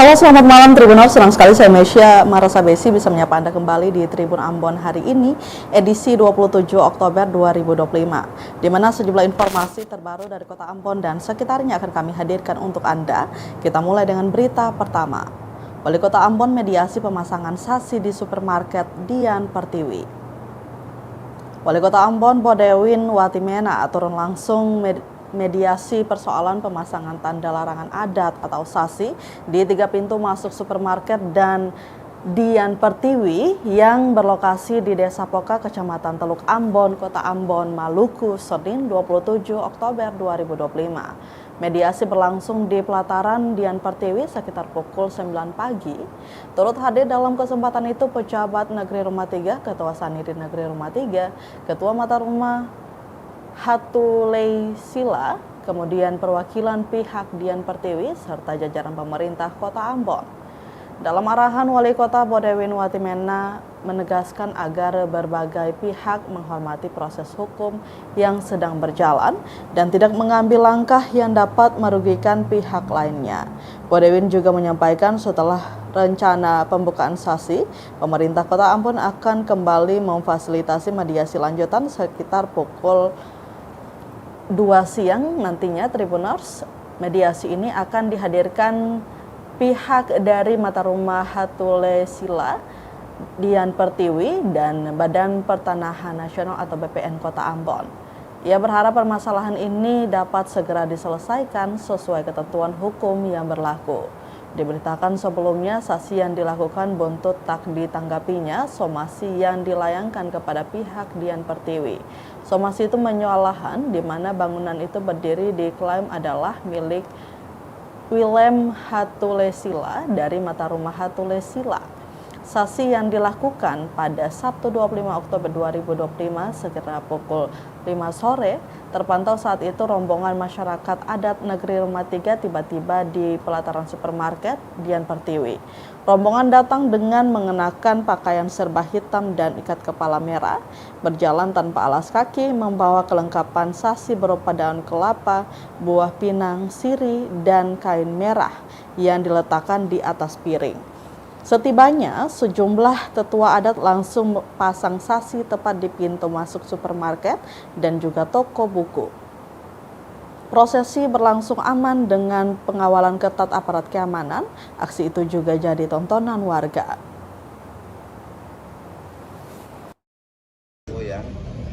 Halo, selamat malam Tribuners. Senang sekali saya Mesya Marasabesi bisa menyapa Anda kembali di Tribun Ambon hari ini, edisi 27 Oktober 2025, di mana sejumlah informasi terbaru dari Kota Ambon dan sekitarnya akan kami hadirkan untuk Anda. Kita mulai dengan berita pertama. Wali Kota Ambon mediasi pemasangan sasi di supermarket Dian Pertiwi. Wali Kota Ambon Bodewin Watimena turun langsung mediasi persoalan pemasangan tanda larangan adat atau sasi di 3 pintu masuk supermarket dan Dian Pertiwi yang berlokasi di Desa Poka, Kecamatan Teluk Ambon, Kota Ambon, Maluku, Senin 27 Oktober 2025. Mediasi berlangsung di pelataran Dian Pertiwi sekitar pukul 9 pagi. Turut hadir dalam kesempatan itu pejabat Negeri Rumah 3, Ketua Sanidi Negeri Rumah 3, Ketua Mata Rumah Hatulei Sila, kemudian perwakilan pihak Dian Pertiwi, serta jajaran pemerintah Kota Ambon. Dalam arahan Wali Kota Bodewin Watimena menegaskan agar berbagai pihak menghormati proses hukum yang sedang berjalan dan tidak mengambil langkah yang dapat merugikan pihak lainnya. Bodewin juga menyampaikan setelah rencana pembukaan sasi, pemerintah Kota Ambon akan kembali memfasilitasi mediasi lanjutan sekitar pukul 2 siang nantinya Tribuners. Mediasi ini akan dihadirkan pihak dari Mata Rumah Hatulei Sila, Dian Pertiwi, dan Badan Pertanahan Nasional atau BPN Kota Ambon. Ia berharap permasalahan ini dapat segera diselesaikan sesuai ketentuan hukum yang berlaku. Diberitakan sebelumnya sasi yang dilakukan buntut tak ditanggapinya somasi yang dilayangkan kepada pihak Dian Pertiwi. Somasi itu menyoal lahan di mana bangunan itu berdiri diklaim adalah milik Willem Hatulei Sila dari Mata Rumah Hatulei Sila. Sasi yang dilakukan pada Sabtu 25 Oktober 2025 sekitar pukul 5 sore terpantau saat itu rombongan masyarakat adat Negeri Rumah 3 tiba-tiba di pelataran supermarket Dian Pertiwi. Rombongan datang dengan mengenakan pakaian serba hitam dan ikat kepala merah, berjalan tanpa alas kaki, membawa kelengkapan sasi berupa daun kelapa, buah pinang, sirih, dan kain merah yang diletakkan di atas piring. Setibanya, sejumlah tetua adat langsung pasang sasi tepat di pintu masuk supermarket dan juga toko buku. Prosesi berlangsung aman dengan pengawalan ketat aparat keamanan. Aksi itu juga jadi tontonan warga.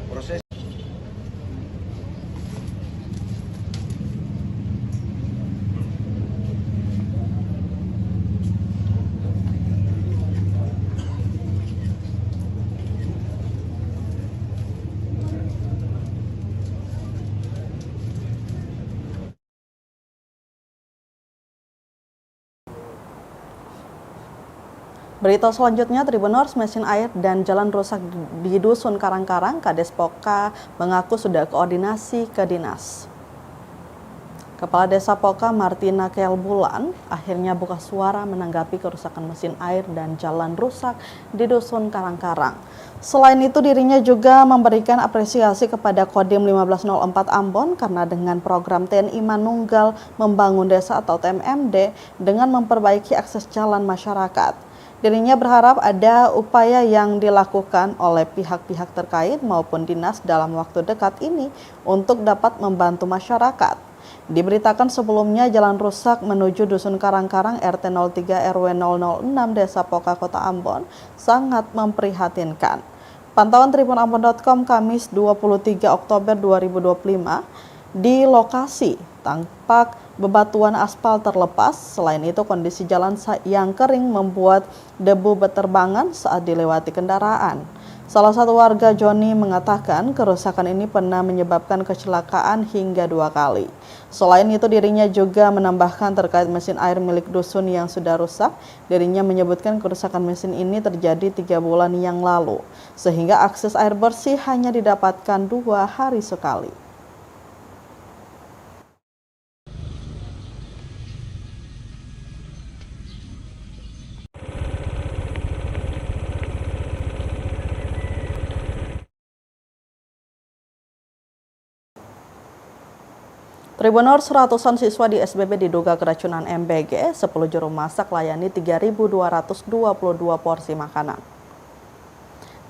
Proses Berita selanjutnya, Tribuners, mesin air dan jalan rusak di Dusun Karang-Karang, Kades Poka mengaku sudah koordinasi ke dinas. Kepala Desa Poka Martina Kelbulan akhirnya buka suara menanggapi kerusakan mesin air dan jalan rusak di Dusun Karang-Karang. Selain itu, dirinya juga memberikan apresiasi kepada Kodim 1504 Ambon karena dengan program TNI Manunggal Membangun Desa atau TMMD dengan memperbaiki akses jalan masyarakat. Dirinya berharap ada upaya yang dilakukan oleh pihak-pihak terkait maupun dinas dalam waktu dekat ini untuk dapat membantu masyarakat. Diberitakan sebelumnya jalan rusak menuju Dusun Karang-Karang RT 03 RW 006 Desa Poka Kota Ambon sangat memprihatinkan. Pantauan tribunambon.com Kamis 23 Oktober 2025 di lokasi tampak bebatuan aspal terlepas. Selain itu kondisi jalan yang kering membuat debu berterbangan saat dilewati kendaraan. Salah satu warga Joni mengatakan kerusakan ini pernah menyebabkan kecelakaan hingga 2 kali. Selain itu dirinya juga menambahkan terkait mesin air milik dusun yang sudah rusak. Dirinya menyebutkan kerusakan mesin ini terjadi 3 bulan yang lalu, sehingga akses air bersih hanya didapatkan 2 hari sekali. Tribuners, ratusan siswa di SBB diduga keracunan MBG, 10 juru masak layani 3.222 porsi makanan.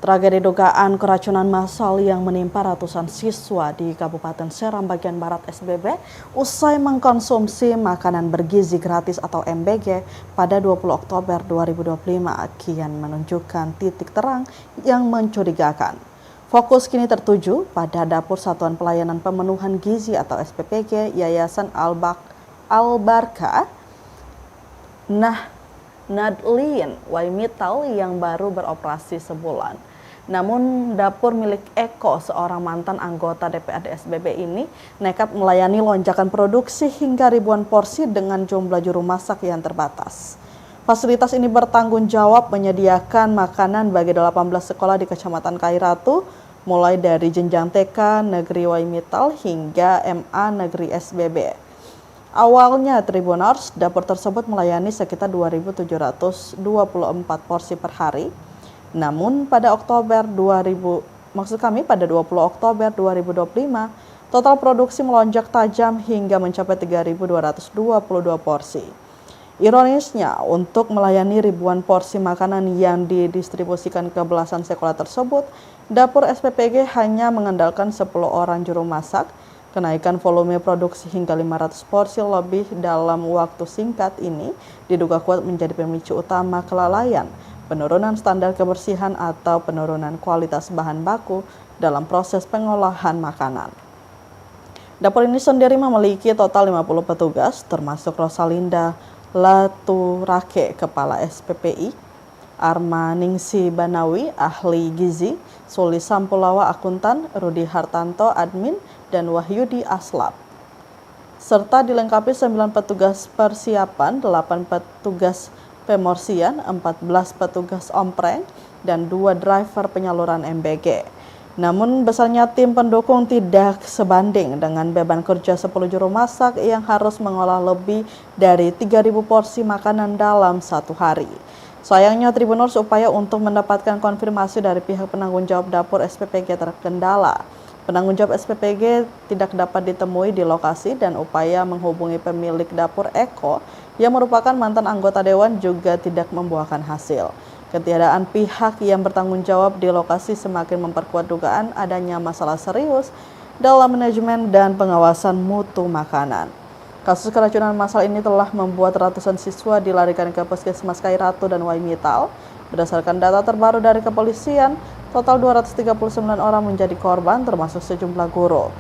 Tragedi dugaan keracunan massal yang menimpa ratusan siswa di Kabupaten Seram bagian Barat SBB usai mengkonsumsi makanan bergizi gratis atau MBG pada 20 Oktober 2025 kian menunjukkan titik terang yang mencurigakan. Fokus kini tertuju pada Dapur Satuan Pelayanan Pemenuhan Gizi atau SPPG Yayasan Al-Barka Nahdliyin Waimittal yang baru beroperasi sebulan. Namun dapur milik Eko, seorang mantan anggota DPRD SBB ini, nekat melayani lonjakan produksi hingga ribuan porsi dengan jumlah juru masak yang terbatas. Fasilitas ini bertanggung jawab menyediakan makanan bagi 18 sekolah di Kecamatan Kairatu, mulai dari jenjang TK Negeri Waimittal hingga MA Negeri SBB. Awalnya Tribuners, dapur tersebut melayani sekitar 2.724 porsi per hari. Namun pada pada 20 Oktober 2025, total produksi melonjak tajam hingga mencapai 3.222 porsi. Ironisnya, untuk melayani ribuan porsi makanan yang didistribusikan ke belasan sekolah tersebut, dapur SPPG hanya mengandalkan 10 orang juru masak. Kenaikan volume produksi hingga 500 porsi lebih dalam waktu singkat ini diduga kuat menjadi pemicu utama kelalaian, penurunan standar kebersihan atau penurunan kualitas bahan baku dalam proses pengolahan makanan. Dapur ini sendiri memiliki total 50 petugas, termasuk Rosalinda Laturake, Kepala SPPI, Arma Ningsi Banawi, Ahli Gizi, Suli Sampulawa, Akuntan, Rudi Hartanto, Admin, dan Wahyudi Aslap. Serta dilengkapi 9 petugas persiapan, 8 petugas pemorsian, 14 petugas ompreng, dan 2 driver penyaluran MBG. Namun besarnya tim pendukung tidak sebanding dengan beban kerja 10 juru masak yang harus mengolah lebih dari 3.000 porsi makanan dalam satu hari. Sayangnya Tribuners, upaya untuk mendapatkan konfirmasi dari pihak penanggung jawab dapur SPPG terkendala. Penanggung jawab SPPG tidak dapat ditemui di lokasi dan upaya menghubungi pemilik dapur Eko yang merupakan mantan anggota dewan juga tidak membuahkan hasil. Ketiadaan pihak yang bertanggung jawab di lokasi semakin memperkuat dugaan adanya masalah serius dalam manajemen dan pengawasan mutu makanan. Kasus keracunan massal ini telah membuat ratusan siswa dilarikan ke Puskesmas Kairatu dan Waimittal. Berdasarkan data terbaru dari kepolisian, total 239 orang menjadi korban, termasuk sejumlah guru.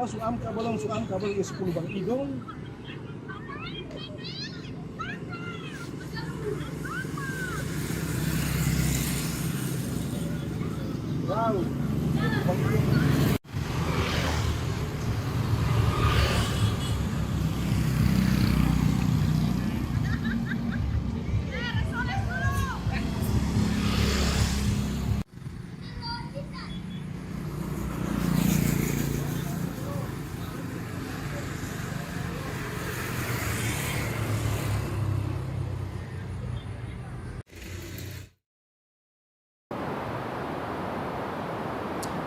Oh, suam kabel 10 Bang Idong. Wow.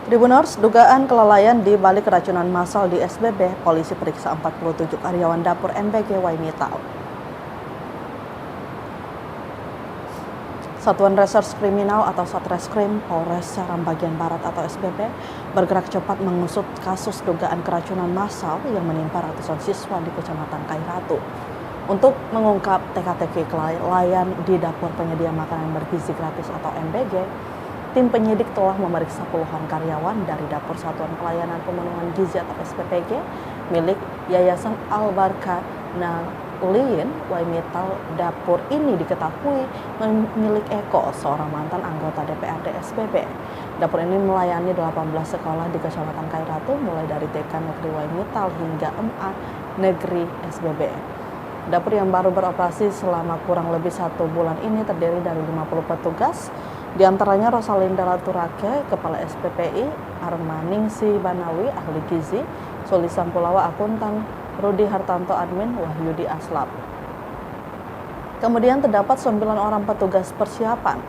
Tribuners, dugaan kelalaian di balik keracunan massal di SBB, polisi periksa 47 karyawan dapur MBG Waimittal. Satuan Reserse Kriminal atau Satreskrim Polres Seram bagian Barat atau SBB bergerak cepat mengusut kasus dugaan keracunan massal yang menimpa ratusan siswa di Kecamatan Kairatu. Untuk mengungkap teka-teki kelalaian di dapur penyedia makanan bergizi gratis atau MBG, tim penyidik telah memeriksa puluhan karyawan dari Dapur Satuan Pelayanan Pemenuhan Gizi atau SPPG milik Yayasan Al-Barka Nahdliyin Waimittal. Dapur ini diketahui milik Eko, seorang mantan anggota DPRD SBB. Dapur ini melayani 18 sekolah di Kecamatan Kairatu, mulai dari TK Negeri Waimittal hingga MA Negeri SBB. Dapur yang baru beroperasi selama kurang lebih 1 bulan ini terdiri dari 50 petugas, di antaranya Rosalinda Laturake, Kepala SPPI, Arma Ningsi Banawi, Ahli Gizi, Suli Sampulawa akuntan, Rudi Hartanto admin, Wahyudi Aslap. Kemudian terdapat 9 orang petugas persiapan,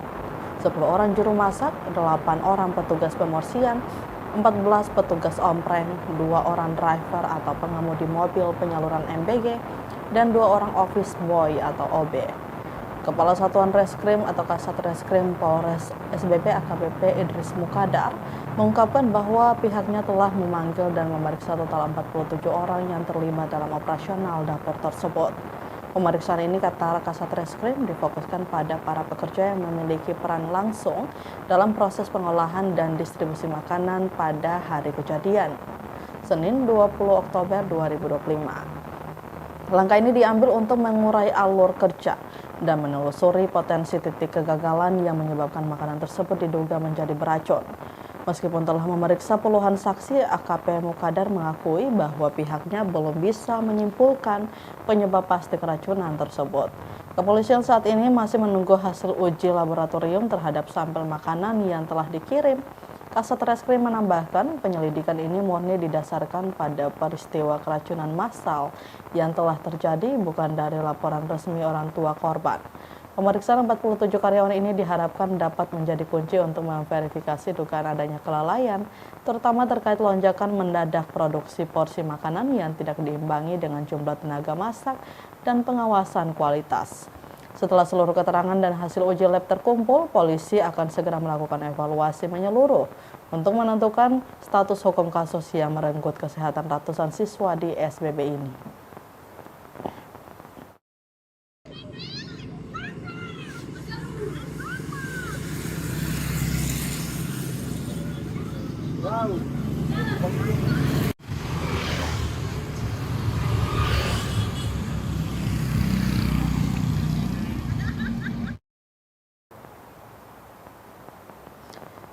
10 orang juru masak, 8 orang petugas pemorsian, 14 petugas ompreng, 2 orang driver atau pengemudi mobil penyaluran MBG, dan 2 orang office boy atau OB. Kepala Satuan Reskrim atau Kasat Reskrim Polres SBP AKBP Idris Mukadar mengungkapkan bahwa pihaknya telah memanggil dan memeriksa total 47 orang yang terlibat dalam operasional dapur tersebut. Pemeriksaan ini, kata Kasat Reskrim, difokuskan pada para pekerja yang memiliki peran langsung dalam proses pengolahan dan distribusi makanan pada hari kejadian, Senin 20 Oktober 2025. Langkah ini diambil untuk mengurai alur kerja dan menelusuri potensi titik kegagalan yang menyebabkan makanan tersebut diduga menjadi beracun. Meskipun telah memeriksa puluhan saksi, AKP Mukadar mengakui bahwa pihaknya belum bisa menyimpulkan penyebab pasti keracunan tersebut. Kepolisian saat ini masih menunggu hasil uji laboratorium terhadap sampel makanan yang telah dikirim. Kasat Reskrim menambahkan penyelidikan ini murni didasarkan pada peristiwa keracunan massal yang telah terjadi, bukan dari laporan resmi orang tua korban. Pemeriksaan 47 karyawan ini diharapkan dapat menjadi kunci untuk memverifikasi dugaan adanya kelalaian, terutama terkait lonjakan mendadak produksi porsi makanan yang tidak diimbangi dengan jumlah tenaga masak dan pengawasan kualitas. Setelah seluruh keterangan dan hasil uji lab terkumpul, polisi akan segera melakukan evaluasi menyeluruh untuk menentukan status hukum kasus yang merenggut kesehatan ratusan siswa di SBB ini. Wow.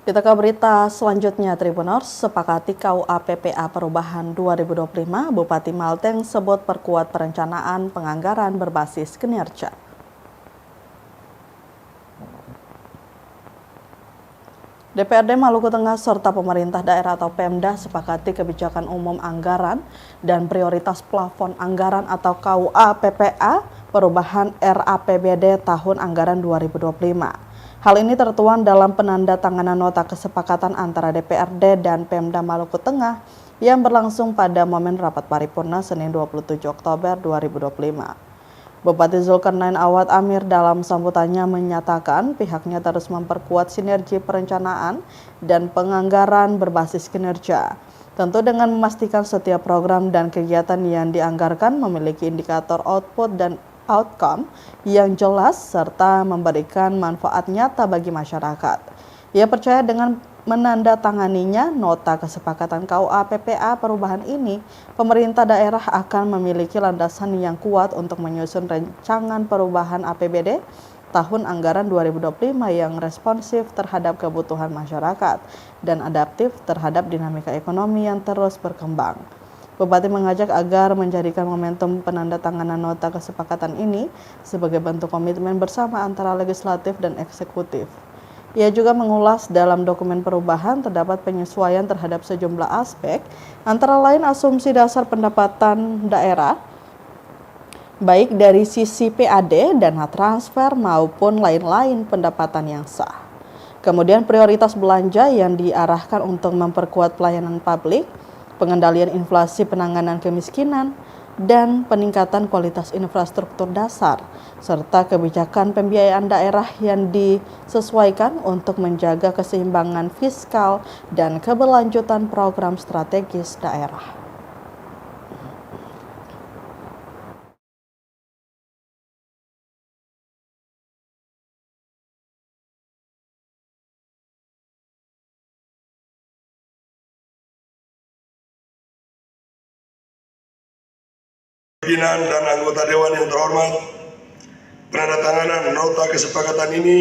Kita ke berita selanjutnya, Tribuners. Sepakati KUA PPA Perubahan 2025, Bupati Malteng sebut perkuat perencanaan penganggaran berbasis kinerja. DPRD Maluku Tengah serta pemerintah daerah atau Pemda sepakati kebijakan umum anggaran dan prioritas plafon anggaran atau KUA PPA Perubahan RAPBD tahun anggaran 2025. Hal ini tertuang dalam penandatanganan nota kesepakatan antara DPRD dan Pemda Maluku Tengah yang berlangsung pada momen rapat paripurna Senin 27 Oktober 2025. Bupati Zulkarnain Awad Amir dalam sambutannya menyatakan pihaknya terus memperkuat sinergi perencanaan dan penganggaran berbasis kinerja. Tentu dengan memastikan setiap program dan kegiatan yang dianggarkan memiliki indikator output dan outcome yang jelas serta memberikan manfaat nyata bagi masyarakat. Ia percaya dengan menandatanganinya nota kesepakatan KUA PPA perubahan ini, pemerintah daerah akan memiliki landasan yang kuat untuk menyusun rancangan perubahan APBD tahun anggaran 2025 yang responsif terhadap kebutuhan masyarakat dan adaptif terhadap dinamika ekonomi yang terus berkembang. Bupati mengajak agar menjadikan momentum penandatanganan nota kesepakatan ini sebagai bentuk komitmen bersama antara legislatif dan eksekutif. Ia juga mengulas dalam dokumen perubahan terdapat penyesuaian terhadap sejumlah aspek, antara lain asumsi dasar pendapatan daerah, baik dari sisi PAD, dana transfer, maupun lain-lain pendapatan yang sah. Kemudian prioritas belanja yang diarahkan untuk memperkuat pelayanan publik, pengendalian inflasi, penanganan kemiskinan, dan peningkatan kualitas infrastruktur dasar, serta kebijakan pembiayaan daerah yang disesuaikan untuk menjaga keseimbangan fiskal dan keberlanjutan program strategis daerah. Pimpinan dan anggota Dewan yang terhormat, penandatanganan nota kesepakatan ini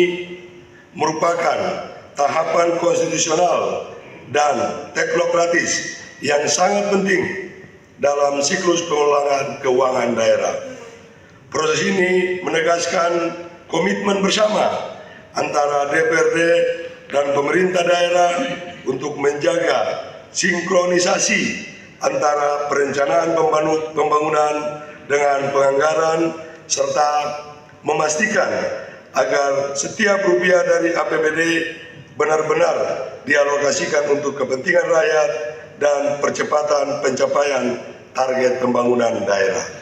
merupakan tahapan konstitusional dan teknokratis yang sangat penting dalam siklus pengelolaan keuangan daerah. Proses ini menegaskan komitmen bersama antara DPRD dan pemerintah daerah untuk menjaga sinkronisasi antara perencanaan pembangunan dengan penganggaran serta memastikan agar setiap rupiah dari APBD benar-benar dialokasikan untuk kepentingan rakyat dan percepatan pencapaian target pembangunan daerah.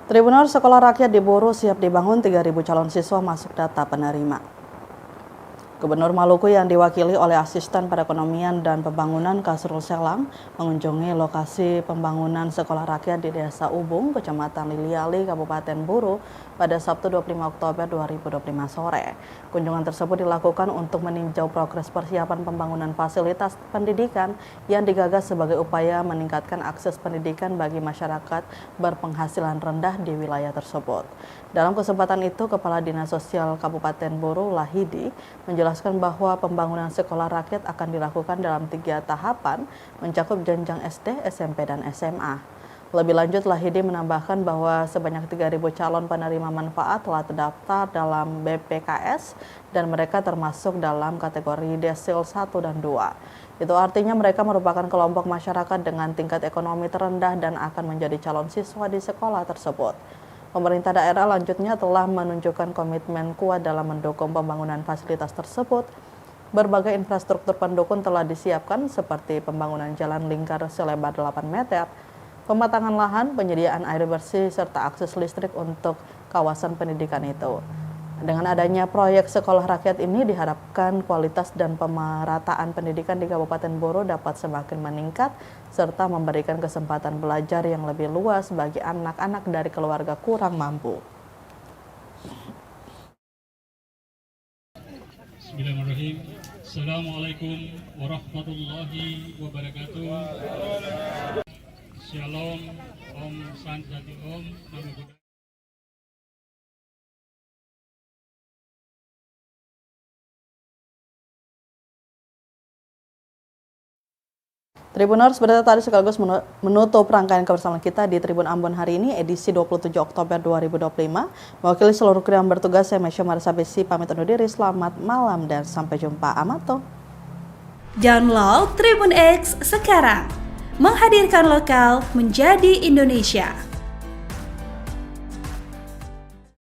Tribunal Sekolah Rakyat di Buru siap dibangun 3.000 calon siswa masuk data penerima. Gubernur Maluku yang diwakili oleh Asisten Perekonomian dan Pembangunan Kasrul Selang mengunjungi lokasi pembangunan sekolah rakyat di Desa Ubung, Kecamatan Liliali, Kabupaten Buru pada Sabtu 25 Oktober 2025 sore. Kunjungan tersebut dilakukan untuk meninjau progres persiapan pembangunan fasilitas pendidikan yang digagas sebagai upaya meningkatkan akses pendidikan bagi masyarakat berpenghasilan rendah di wilayah tersebut. Dalam kesempatan itu, Kepala Dinas Sosial Kabupaten Buru Lahidi menjelaskan bahwa pembangunan sekolah rakyat akan dilakukan dalam 3 tahapan mencakup jenjang SD, SMP, dan SMA. Lebih lanjut, Lahidi menambahkan bahwa sebanyak 3.000 calon penerima manfaat telah terdaftar dalam BPKS dan mereka termasuk dalam kategori desil 1 dan 2. Itu artinya mereka merupakan kelompok masyarakat dengan tingkat ekonomi terendah dan akan menjadi calon siswa di sekolah tersebut. Pemerintah daerah lanjutnya telah menunjukkan komitmen kuat dalam mendukung pembangunan fasilitas tersebut. Berbagai infrastruktur pendukung telah disiapkan seperti pembangunan jalan lingkar selebar 8 meter, pematangan lahan, penyediaan air bersih, serta akses listrik untuk kawasan pendidikan itu. Dengan adanya proyek sekolah rakyat ini diharapkan kualitas dan pemerataan pendidikan di Kabupaten Buru dapat semakin meningkat serta memberikan kesempatan belajar yang lebih luas bagi anak-anak dari keluarga kurang mampu. Bismillahirrahmanirrahim. Assalamualaikum warahmatullahi wabarakatuh. Shalom, Om Santi Om, Namo Buddhaya. Tribuners, berita tadi sekaligus menutup rangkaian kebersamaan kita di Tribun Ambon hari ini, edisi 27 Oktober 2025. Mewakili seluruh kru yang bertugas, saya Mesya Marsabesi pamit undur diri. Selamat malam dan sampai jumpa. Amato. Download Tribun X sekarang, menghadirkan lokal menjadi Indonesia.